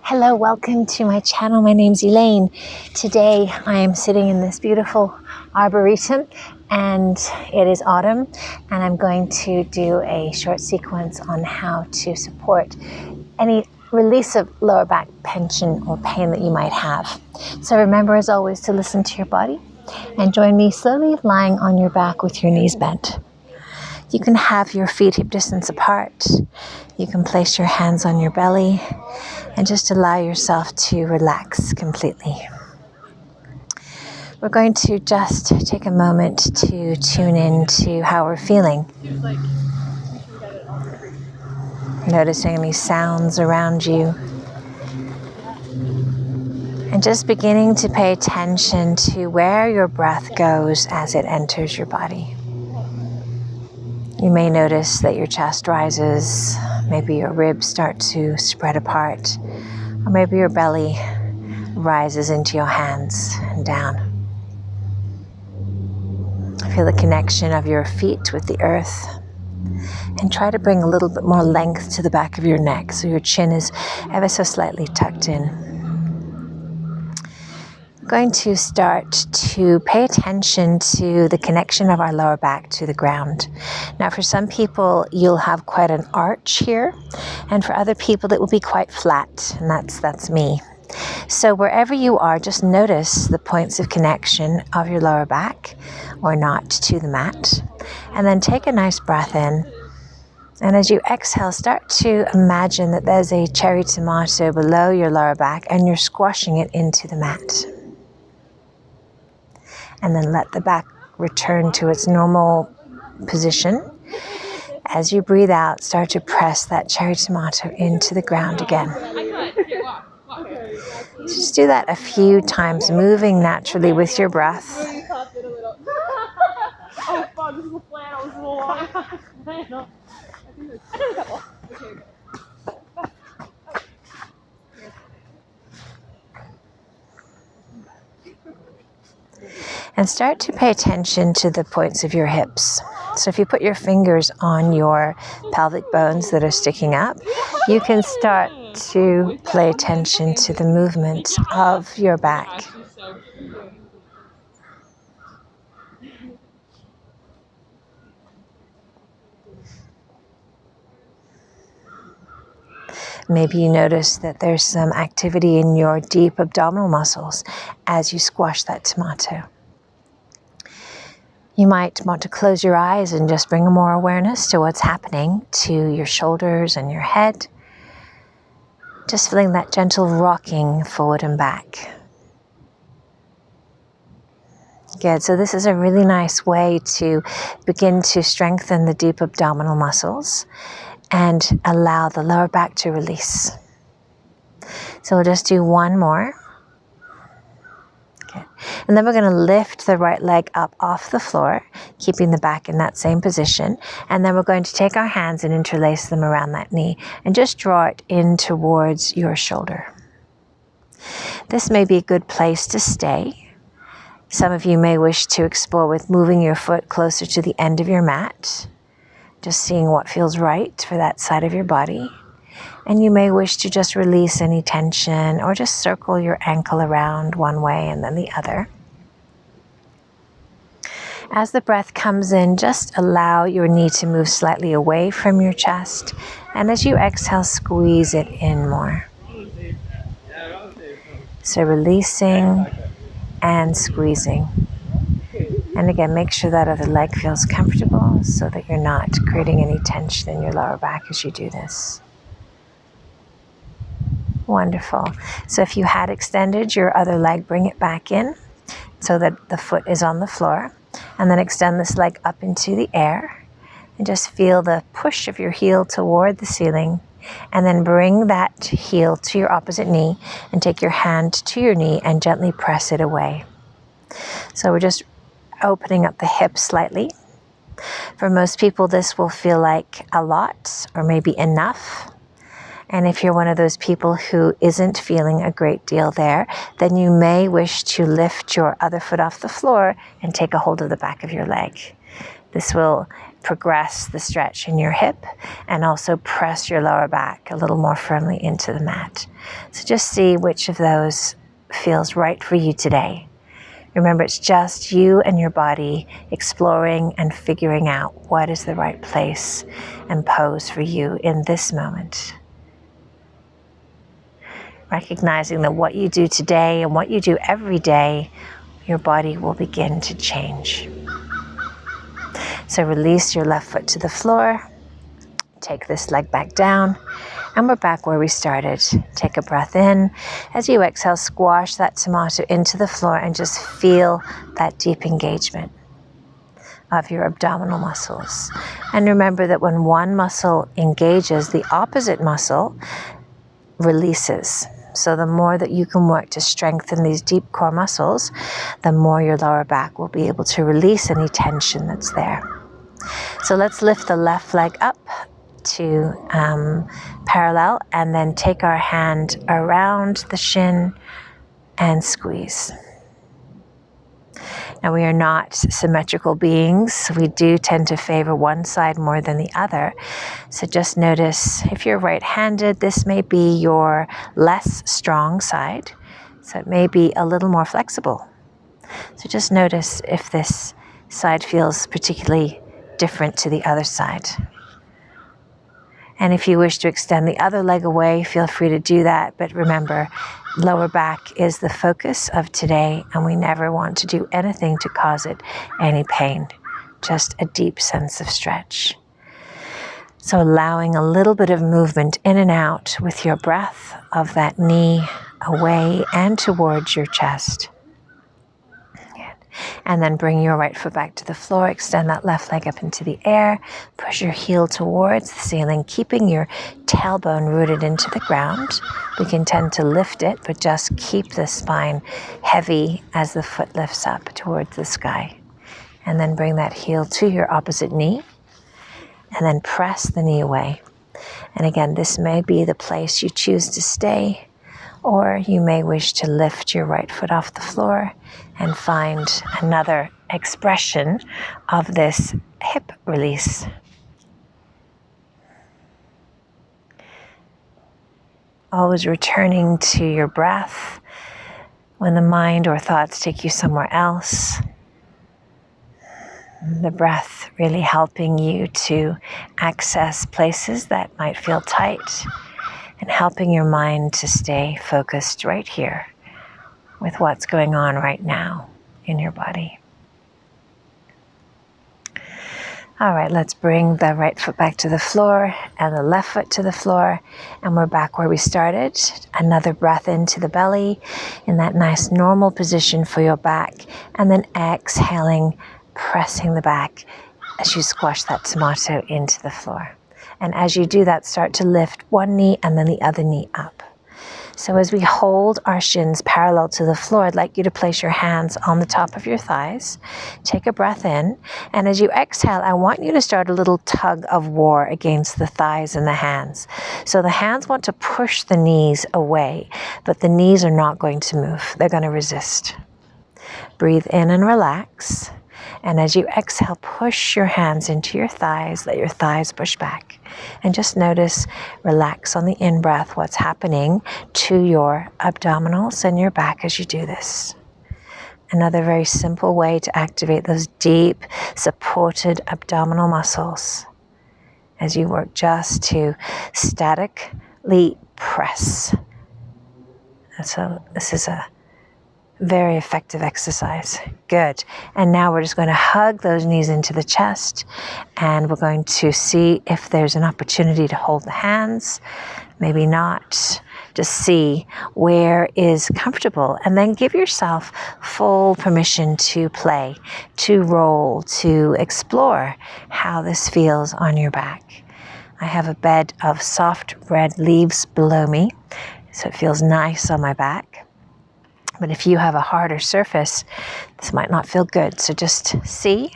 Hello, welcome to my channel. My name's Elaine. Today I am sitting in this beautiful arboretum and it is autumn, and I'm going to do a short sequence on how to support any release of lower back tension or pain that you might have. So remember, as always, to listen to your body and join me slowly lying on your back with your knees bent. You can have your feet hip distance apart. You can place your hands on your belly and just allow yourself to relax completely. We're going to just take a moment to tune in to how we're feeling. Noticing any sounds around you. And just beginning to pay attention to where your breath goes as it enters your body. You may notice that your chest rises, maybe your ribs start to spread apart, or maybe your belly rises into your hands and down. Feel the connection of your feet with the earth, and try to bring a little bit more length to the back of your neck so your chin is ever so slightly tucked in. We're going to start to pay attention to the connection of our lower back to the ground. Now, for some people, you'll have quite an arch here, and for other people, it will be quite flat, and that's me. So wherever you are, just notice the points of connection of your lower back or not to the mat, and then take a nice breath in. And as you exhale, start to imagine that there's a cherry tomato below your lower back and you're squashing it into the mat. And then let the back return to its normal position. As you breathe out, start to press that cherry tomato into the ground again. Just do that a few times, moving naturally with your breath. Oh fuck, this is a flannel, this is a long flannel. I did a couple. Okay. And start to pay attention to the points of your hips. So if you put your fingers on your pelvic bones that are sticking up, you can start to pay attention to the movement of your back. Maybe you notice that there's some activity in your deep abdominal muscles as you squash that tomato. You might want to close your eyes and just bring more awareness to what's happening to your shoulders and your head. Just feeling that gentle rocking forward and back. Good, so this is a really nice way to begin to strengthen the deep abdominal muscles and allow the lower back to release. So we'll just do one more. Okay. And then we're going to lift the right leg up off the floor, keeping the back in that same position. And then we're going to take our hands and interlace them around that knee and just draw it in towards your shoulder. This may be a good place to stay. Some of you may wish to explore with moving your foot closer to the end of your mat, just seeing what feels right for that side of your body. And you may wish to just release any tension or just circle your ankle around one way and then the other. As the breath comes in, just allow your knee to move slightly away from your chest. And as you exhale, squeeze it in more. So releasing and squeezing. And again, make sure that other leg feels comfortable so that you're not creating any tension in your lower back as you do this. Wonderful. So if you had extended your other leg, bring it back in so that the foot is on the floor. And then extend this leg up into the air. And just feel the push of your heel toward the ceiling. And then bring that heel to your opposite knee and take your hand to your knee and gently press it away. So we're just opening up the hips slightly. For most people, this will feel like a lot or maybe enough. And if you're one of those people who isn't feeling a great deal there, then you may wish to lift your other foot off the floor and take a hold of the back of your leg. This will progress the stretch in your hip and also press your lower back a little more firmly into the mat. So just see which of those feels right for you today. Remember, it's just you and your body exploring and figuring out what is the right place and pose for you in this moment. Recognizing that what you do today and what you do every day, your body will begin to change. So release your left foot to the floor. Take this leg back down. And we're back where we started. Take a breath in. As you exhale, squash that tomato into the floor and just feel that deep engagement of your abdominal muscles. And remember that when one muscle engages, the opposite muscle releases. So the more that you can work to strengthen these deep core muscles, the more your lower back will be able to release any tension that's there. So let's lift the left leg up to parallel, and then take our hand around the shin and squeeze. Now, we are not symmetrical beings. We do tend to favor one side more than the other. So just notice, if you're right-handed, this may be your less strong side. So it may be a little more flexible. So just notice if this side feels particularly different to the other side. And if you wish to extend the other leg away, feel free to do that. But remember, lower back is the focus of today, and we never want to do anything to cause it any pain. Just a deep sense of stretch. So allowing a little bit of movement in and out with your breath of that knee away and towards your chest. And then bring your right foot back to the floor, extend that left leg up into the air, push your heel towards the ceiling, keeping your tailbone rooted into the ground. We can tend to lift it, but just keep the spine heavy as the foot lifts up towards the sky. And then bring that heel to your opposite knee, and then press the knee away. And again, this may be the place you choose to stay, or you may wish to lift your right foot off the floor and find another expression of this hip release. Always returning to your breath when the mind or thoughts take you somewhere else. The breath really helping you to access places that might feel tight, and helping your mind to stay focused right here with what's going on right now in your body. All right, let's bring the right foot back to the floor and the left foot to the floor, and we're back where we started. Another breath into the belly in that nice normal position for your back, and then exhaling, pressing the back as you squash that tomato into the floor. And as you do that, start to lift one knee and then the other knee up. So as we hold our shins parallel to the floor, I'd like you to place your hands on the top of your thighs. Take a breath in. And as you exhale, I want you to start a little tug of war against the thighs and the hands. So the hands want to push the knees away, but the knees are not going to move. They're going to resist. Breathe in and relax. And as you exhale, push your hands into your thighs. Let your thighs push back. And just notice, relax on the in-breath, what's happening to your abdominals and your back as you do this. Another very simple way to activate those deep, supported abdominal muscles as you work just to statically press. So this is a very effective exercise. Good. And now we're just going to hug those knees into the chest, and we're going to see if there's an opportunity to hold the hands. Maybe not. Just see where is comfortable, and then give yourself full permission to play, to roll, to explore how this feels on your back. I have a bed of soft red leaves below me, so it feels nice on my back. But if you have a harder surface, this might not feel good. So just see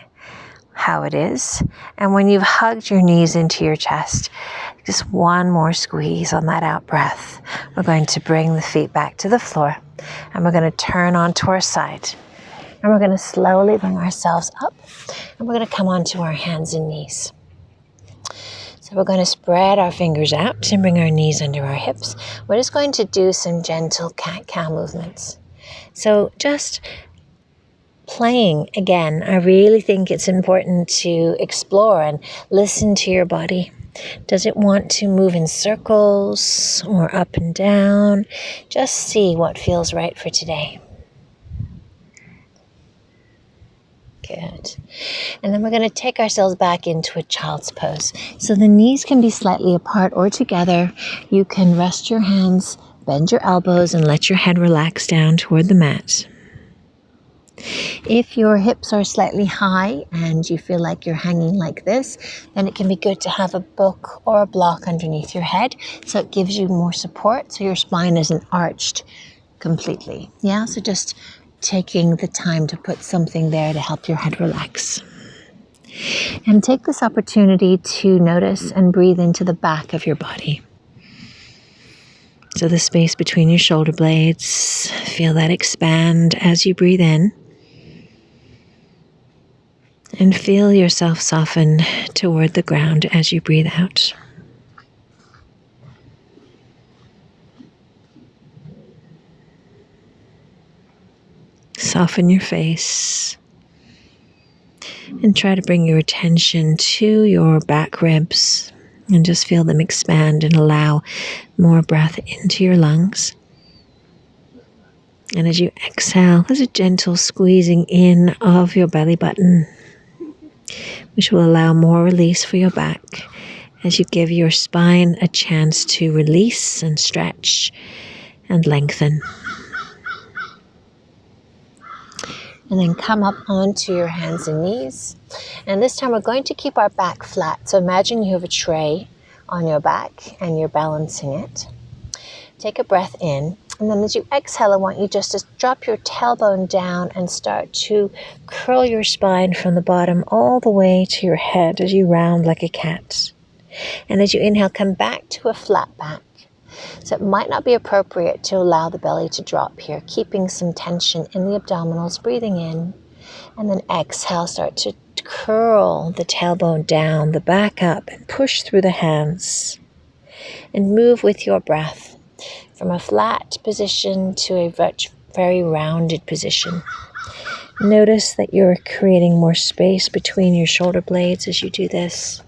how it is. And when you've hugged your knees into your chest, just one more squeeze on that out breath. We're going to bring the feet back to the floor, and we're going to turn onto our side. And we're going to slowly bring ourselves up, and we're going to come onto our hands and knees. So we're going to spread our fingers out and bring our knees under our hips. We're just going to do some gentle cat-cow movements. So just playing again, I really think it's important to explore and listen to your body. Does it want to move in circles or up and down? Just see what feels right for today. Good. And then we're going to take ourselves back into a child's pose. So the knees can be slightly apart or together. You can rest your hands, bend your elbows, and let your head relax down toward the mat. If your hips are slightly high and you feel like you're hanging like this, then it can be good to have a book or a block underneath your head so it gives you more support so your spine isn't arched completely. Yeah, so just taking the time to put something there to help your head relax. And take this opportunity to notice and breathe into the back of your body. So the space between your shoulder blades, feel that expand as you breathe in. And feel yourself soften toward the ground as you breathe out. Soften your face. And try to bring your attention to your back ribs. And just feel them expand and allow more breath into your lungs. And as you exhale, there's a gentle squeezing in of your belly button, which will allow more release for your back as you give your spine a chance to release and stretch and lengthen. And then come up onto your hands and knees. And this time we're going to keep our back flat. So imagine you have a tray on your back and you're balancing it. Take a breath in. And then as you exhale, I want you just to drop your tailbone down and start to curl your spine from the bottom all the way to your head as you round like a cat. And as you inhale, come back to a flat back. So it might not be appropriate to allow the belly to drop here, keeping some tension in the abdominals, breathing in. And then exhale, start to curl the tailbone down, the back up, and push through the hands. And move with your breath from a flat position to a very rounded position. Notice that you're creating more space between your shoulder blades as you do this.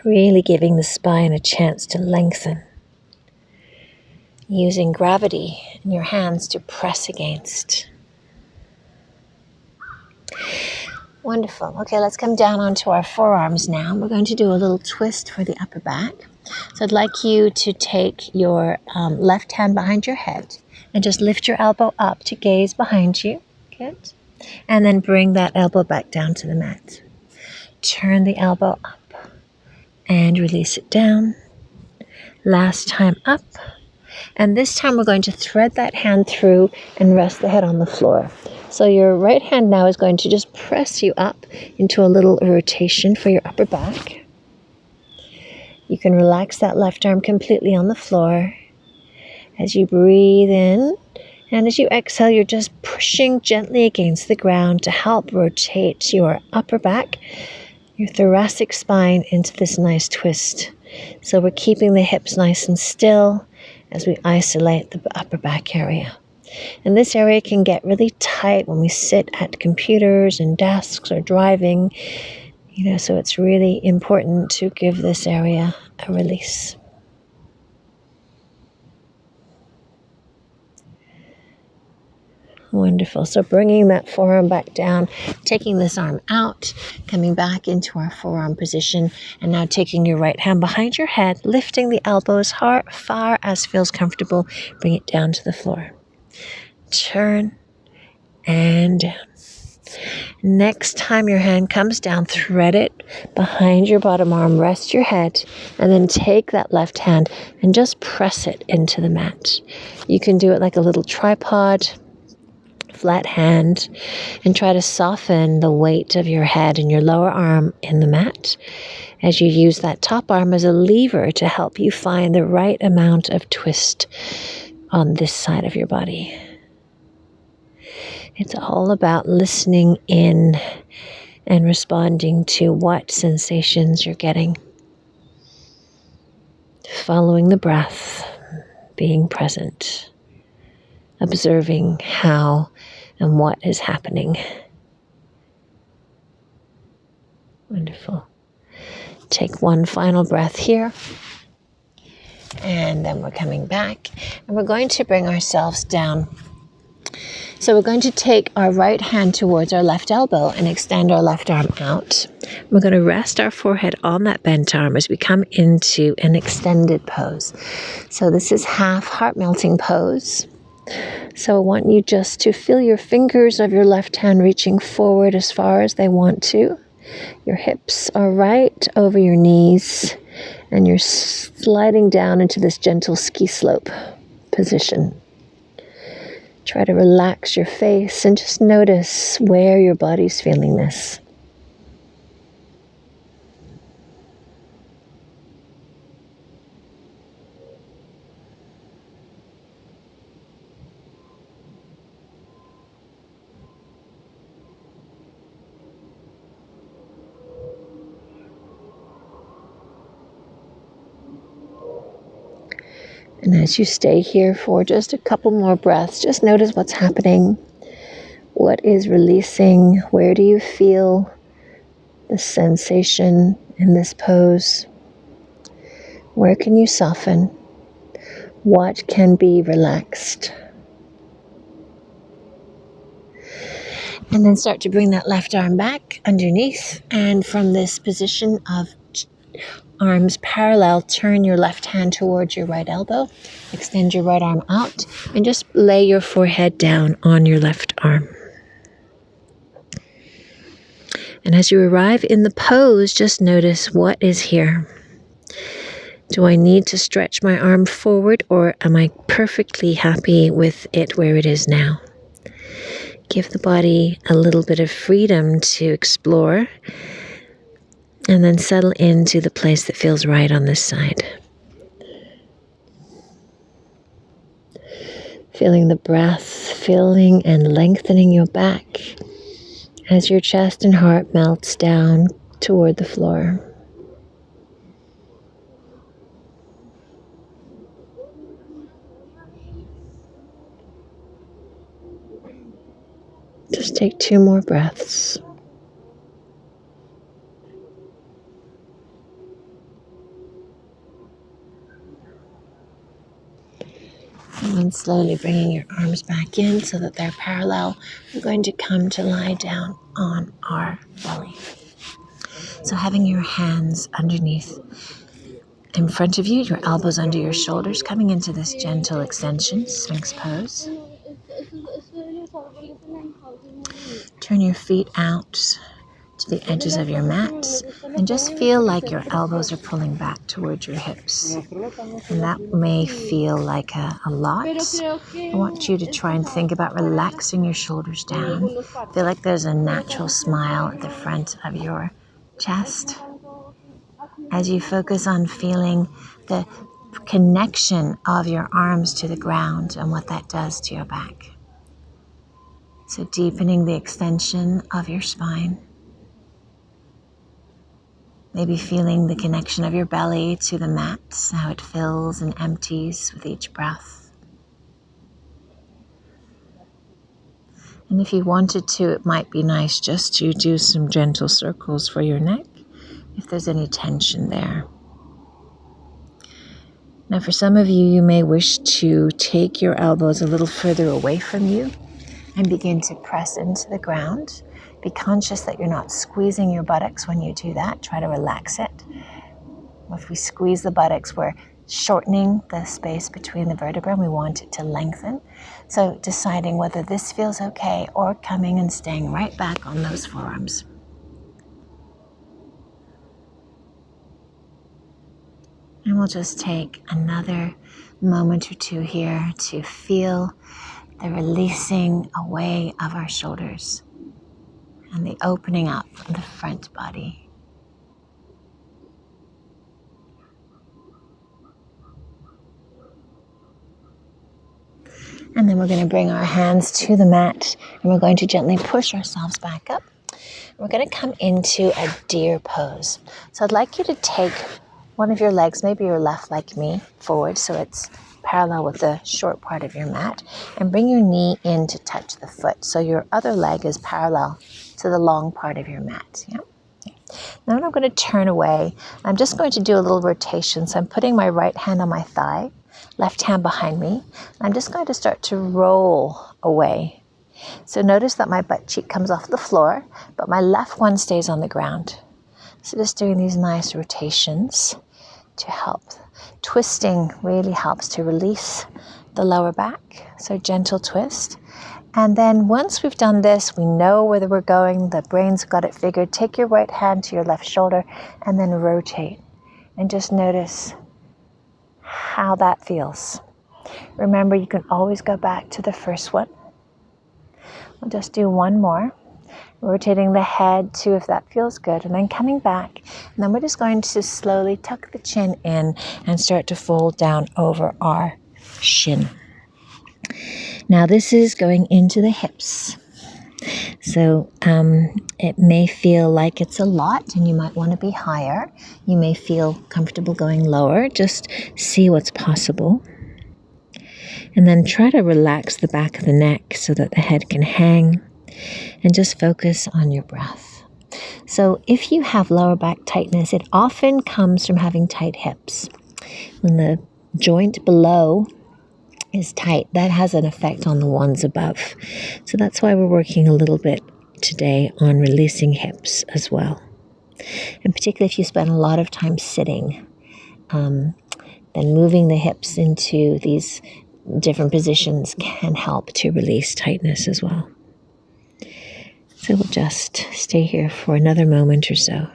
Really giving the spine a chance to lengthen. Using gravity in your hands to press against. Wonderful. Okay, let's come down onto our forearms now. We're going to do a little twist for the upper back. So I'd like you to take your left hand behind your head and just lift your elbow up to gaze behind you. Good. And then bring that elbow back down to the mat. Turn the elbow up and release it down. Last time up. And this time we're going to thread that hand through and rest the head on the floor. So your right hand now is going to just press you up into a little rotation for your upper back. You can relax that left arm completely on the floor. As you breathe in, and as you exhale, you're just pushing gently against the ground to help rotate your upper back, your thoracic spine into this nice twist. So we're keeping the hips nice and still as we isolate the upper back area. And this area can get really tight when we sit at computers and desks or driving, so it's really important to give this area a release. Wonderful. So bringing that forearm back down, taking this arm out, coming back into our forearm position, and now taking your right hand behind your head, lifting the elbows far as feels comfortable. Bring it down to the floor. Turn and down. Next time your hand comes down, thread it behind your bottom arm, rest your head, and then take that left hand and just press it into the mat. You can do it like a little tripod, flat hand, and try to soften the weight of your head and your lower arm in the mat as you use that top arm as a lever to help you find the right amount of twist on this side of your body. It's all about listening in and responding to what sensations you're getting. Following the breath, being present, observing how and what is happening. Wonderful. Take one final breath here. And then we're coming back. And we're going to bring ourselves down. So we're going to take our right hand towards our left elbow and extend our left arm out. We're going to rest our forehead on that bent arm as we come into an extended pose. So this is half heart-melting pose. So I want you just to feel your fingers of your left hand reaching forward as far as they want to. Your hips are right over your knees, and you're sliding down into this gentle ski slope position. Try to relax your face and just notice where your body's feeling this. And as you stay here for just a couple more breaths, just notice what's happening. What is releasing? Where do you feel the sensation in this pose? Where can you soften? What can be relaxed? And then start to bring that left arm back underneath. And from this position of arms parallel, turn your left hand towards your right elbow. Extend your right arm out and just lay your forehead down on your left arm. And as you arrive in the pose, just notice what is here. Do I need to stretch my arm forward, or am I perfectly happy with it where it is now? Give the body a little bit of freedom to explore, and then settle into the place that feels right on this side. Feeling the breath filling and lengthening your back as your chest and heart melts down toward the floor. Just take 2 more breaths. And then slowly bringing your arms back in so that they're parallel, we're going to come to lie down on our belly. So having your hands underneath in front of you, your elbows under your shoulders, coming into this gentle extension, Sphinx pose. Turn your feet out to the edges of your mat and just feel like your elbows are pulling back towards your hips. And that may feel like a lot. I want you to try and think about relaxing your shoulders down. Feel like there's a natural smile at the front of your chest as you focus on feeling the connection of your arms to the ground and what that does to your back. So deepening the extension of your spine. Maybe feeling the connection of your belly to the mat, how it fills and empties with each breath. And if you wanted to, it might be nice just to do some gentle circles for your neck if there's any tension there. Now for some of you, you may wish to take your elbows a little further away from you and begin to press into the ground. Be conscious that you're not squeezing your buttocks when you do that. Try to relax it. If we squeeze the buttocks, we're shortening the space between the vertebrae, and we want it to lengthen. So deciding whether this feels okay or coming and staying right back on those forearms. And we'll just take another moment or two here to feel the releasing away of our shoulders and the opening up of the front body. And then we're going to bring our hands to the mat and we're going to gently push ourselves back up. We're going to come into a deer pose. So I'd like you to take one of your legs, maybe your left like me, forward so it's parallel with the short part of your mat, and bring your knee in to touch the foot. So your other leg is parallel to the long part of your mat. Yeah? Now I'm going to turn away. I'm just going to do a little rotation. So I'm putting my right hand on my thigh, left hand behind me. I'm just going to start to roll away. So notice that my butt cheek comes off the floor, but my left one stays on the ground. So just doing these nice rotations to help. Twisting really helps to release the lower back. So gentle twist. And then once we've done this, we know where we're going. The brain's got it figured. Take your right hand to your left shoulder and then rotate. And just notice how that feels. Remember, you can always go back to the first one. We'll just do one more. Rotating the head too, if that feels good, and then coming back. And then we're just going to slowly tuck the chin in and start to fold down over our shin. Now this is going into the hips. So it may feel like it's a lot and you might want to be higher. You may feel comfortable going lower. Just see what's possible. And then try to relax the back of the neck so that the head can hang. And just focus on your breath. So if you have lower back tightness, it often comes from having tight hips. When the joint below is tight, that has an effect on the ones above. So that's why we're working a little bit today on releasing hips as well. And particularly if you spend a lot of time sitting, then moving the hips into these different positions can help to release tightness as well. So we'll just stay here for another moment or so.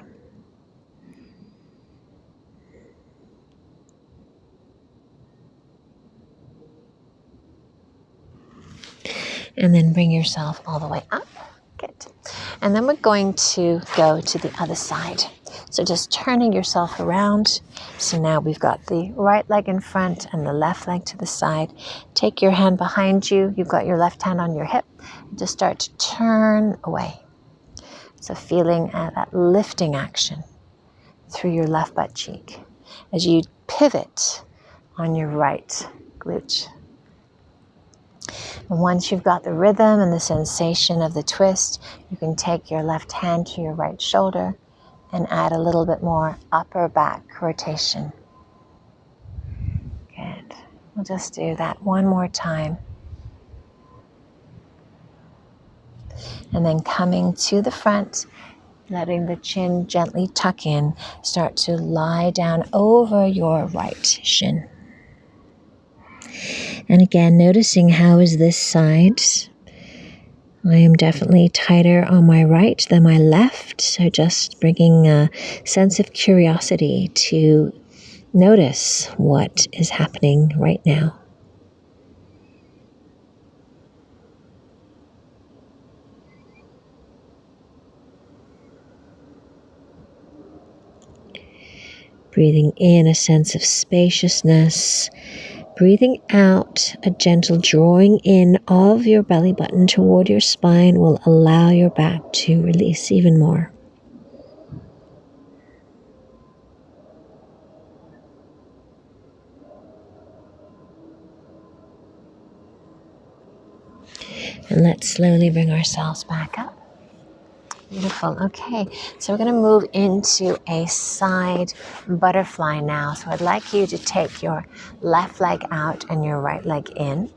And then bring yourself all the way up. Good. And then we're going to go to the other side. So just turning yourself around. So now we've got the right leg in front and the left leg to the side. Take your hand behind you. You've got your left hand on your hip. Just start to turn away. So feeling that lifting action through your left butt cheek as you pivot on your right glute. And once you've got the rhythm and the sensation of the twist, you can take your left hand to your right shoulder and add a little bit more upper back rotation. Good. We'll just do that one more time. And then coming to the front, letting the chin gently tuck in, start to lie down over your right shin. And again, noticing how is this side. I am definitely tighter on my right than my left, so just bringing a sense of curiosity to notice what is happening right now. Breathing in a sense of spaciousness. Breathing out, a gentle drawing in of your belly button toward your spine will allow your back to release even more. And let's slowly bring ourselves back up. Beautiful. Okay, so we're going to move into a side butterfly now. So I'd like you to take your left leg out and your right leg in.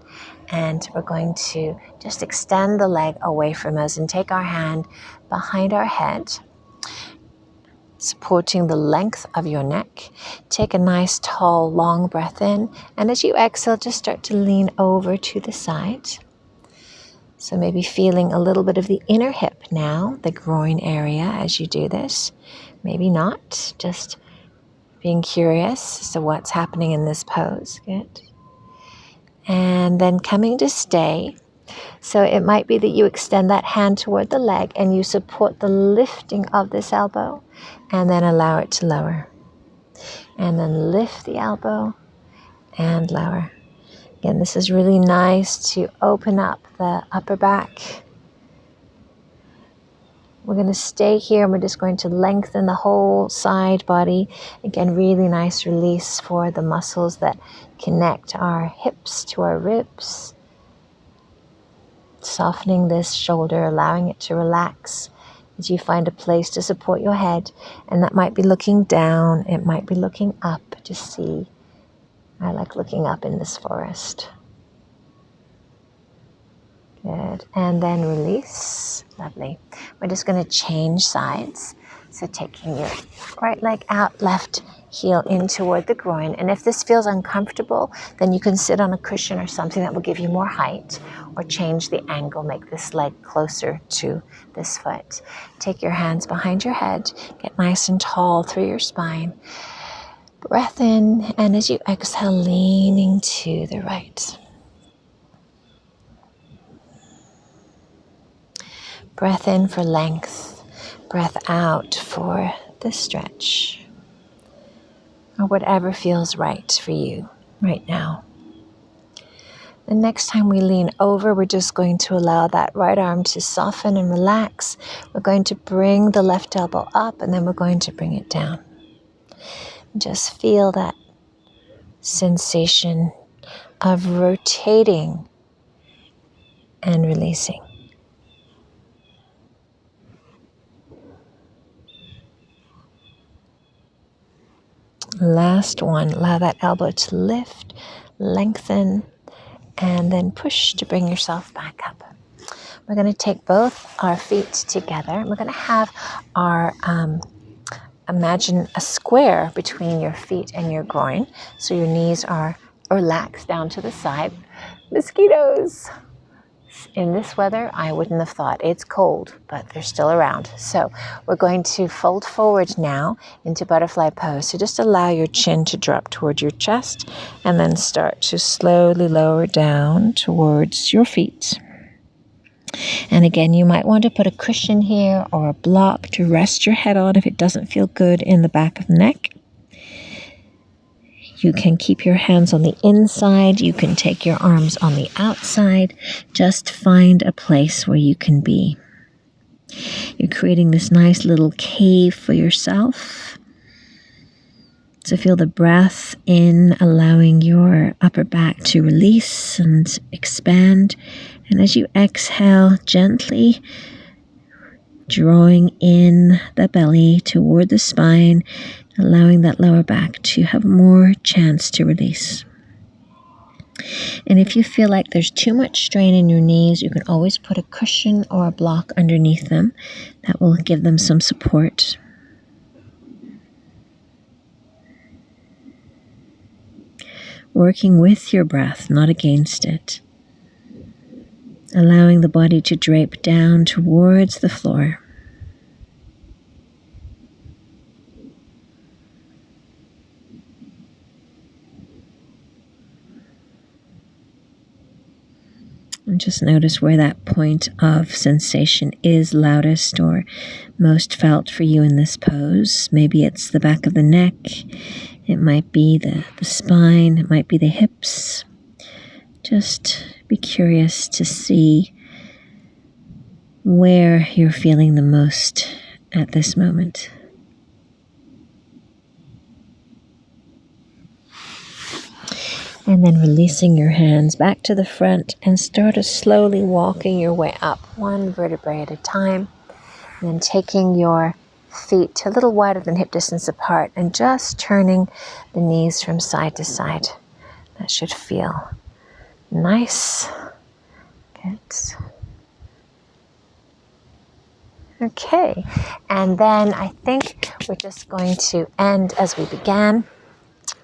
And we're going to just extend the leg away from us and take our hand behind our head, supporting the length of your neck. Take a nice, tall, long breath in. And as you exhale, just start to lean over to the side. So maybe feeling a little bit of the inner hip now, the groin area as you do this. Maybe not, just being curious as to what's happening in this pose. Good. And then coming to stay. So it might be that you extend that hand toward the leg and you support the lifting of this elbow and then allow it to lower. And then lift the elbow and lower. Again, this is really nice to open up the upper back. We're going to stay here and we're just going to lengthen the whole side body. Again, really nice release for the muscles that connect our hips to our ribs. Softening this shoulder, allowing it to relax as you find a place to support your head. And that might be looking down, it might be looking up. Just see. I like looking up in this forest. Good. And then release. Lovely. We're just going to change sides. So taking your right leg out, left heel in toward the groin. And if this feels uncomfortable, then you can sit on a cushion or something that will give you more height, or change the angle, make this leg closer to this foot. Take your hands behind your head, get nice and tall through your spine. Breath in, and as you exhale, leaning to the right. Breath in for length, breath out for the stretch, or whatever feels right for you right now. The next time we lean over, we're just going to allow that right arm to soften and relax. We're going to bring the left elbow up, and then we're going to bring it down. Just feel that sensation of rotating and releasing. Last one, allow that elbow to lift, lengthen, and then push to bring yourself back up. We're going to take both our feet together. We're going to have our, imagine a square between your feet and your groin. So your knees are relaxed down to the side. Mosquitoes! In this weather, I wouldn't have thought. It's cold, but they're still around. So we're going to fold forward now into butterfly pose. So just allow your chin to drop towards your chest, and then start to slowly lower down towards your feet. And again, you might want to put a cushion here or a block to rest your head on if it doesn't feel good in the back of the neck. You can keep your hands on the inside. You can take your arms on the outside. Just find a place where you can be. You're creating this nice little cave for yourself. So feel the breath in, allowing your upper back to release and expand. And as you exhale, gently drawing in the belly toward the spine, allowing that lower back to have more chance to release. And if you feel like there's too much strain in your knees, you can always put a cushion or a block underneath them. That will give them some support. Working with your breath, not against it. Allowing the body to drape down towards the floor. And just notice where that point of sensation is loudest or most felt for you in this pose. Maybe it's the back of the neck. It might be the spine. It might be the hips. Just be curious to see where you're feeling the most at this moment. And then releasing your hands back to the front and start slowly walking your way up, one vertebrae at a time. And then taking your feet a little wider than hip distance apart and just turning the knees from side to side. That should feel nice. Good. Okay. And then I think we're just going to end as we began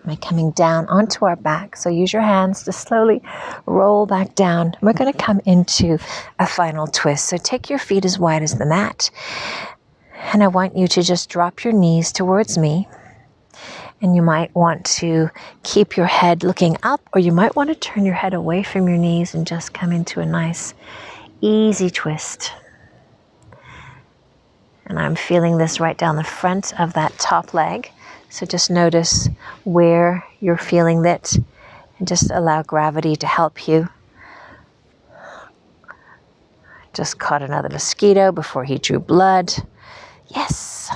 by coming down onto our back. So use your hands to slowly roll back down. We're going to come into a final twist. So take your feet as wide as the mat. And I want you to just drop your knees towards me. And you might want to keep your head looking up, or you might want to turn your head away from your knees and just come into a nice, easy twist. And I'm feeling this right down the front of that top leg. So just notice where you're feeling that, And just allow gravity to help you. Just caught another mosquito before he drew blood. Yes.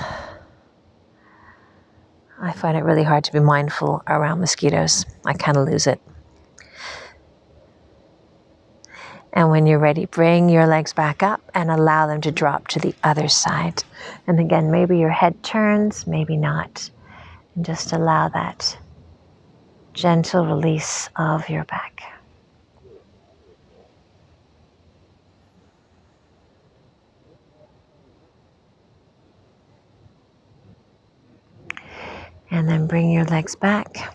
I find it really hard to be mindful around mosquitoes. I kind of lose it. And when you're ready, bring your legs back up and allow them to drop to the other side. And again, maybe your head turns, maybe not. And just allow that gentle release of your back. And then bring your legs back.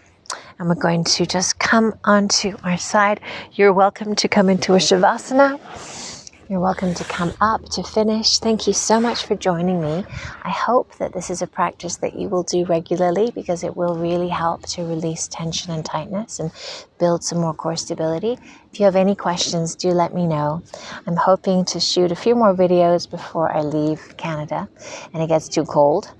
And we're going to just come onto our side. You're welcome to come into a Shavasana. You're welcome to come up to finish. Thank you so much for joining me. I hope that this is a practice that you will do regularly because it will really help to release tension and tightness and build some more core stability. If you have any questions, do let me know. I'm hoping to shoot a few more videos before I leave Canada and it gets too cold.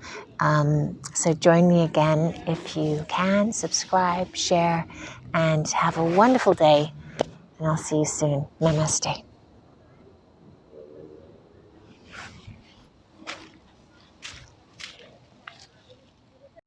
So join me again if you can. Subscribe, share, and have a wonderful day. And I'll see you soon. Namaste.